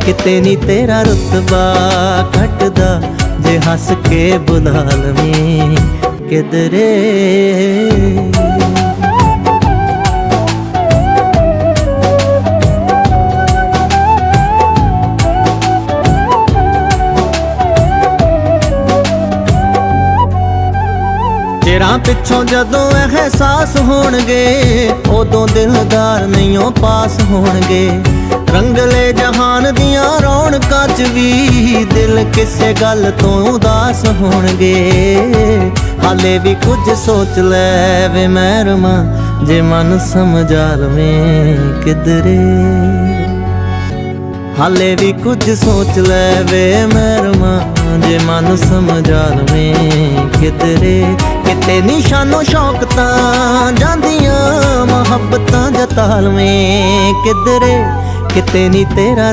ਕਿਤੇ ਨੀ ਤੇਰਾ ਰੁਤਬਾ ਘਟਦਾ ਜੇ ਹੱਸ ਕੇ ਬੁਲਾ ਲਵੇਂ ਕਿਧਰੇ। ਚਿਰਾਂ ਪਿੱਛੋਂ ਜਦੋਂ ਅਹਿਸਾਸ ਹੋਣਗੇ ਉਦੋਂ ਦਿਲਦਾਰ ਨਹੀਂਓ ਪਾਸ ਹੋਣਗੇ। ਰੰਗਲੇ ਜਹਾਨ ਦੀਆਂ ਰੌਣਕਾਂ 'ਚ ਵੀ ਦਿਲ ਕਿਸੇ ਗੱਲ ਤੋਂ ਉਦਾਸ ਹੋਣਗੇ। ਹਾਲੇ ਵੀ ਕੁਝ ਸੋਚ ਲੈ ਵੇ ਮਹਿਰਮਾ ਜੇ ਮਨ ਸਮਝਾ ਲਵੇਂ ਕਿਧਰੇ। ਹਾਲੇ ਵੀ ਕੁਝ ਸੋਚ ਲੈ ਵੇ ਮਹਿਰਮਾ ਜੇ ਮਨ ਸਮਝਾ ਲਵੇਂ ਕਿਧਰੇ। ਕਿਤੇ ਨਿਸ਼ਾਨੋ ਸ਼ੌਕ ਤਾਂ ਜਾਂਦੀਆਂ ਮੁਹੱਬਤਾਂ ਜਤਾ ਲਵੇਂ ਕਿਧਰੇ। ਕਿਤੇ ਨੀ ਤੇਰਾ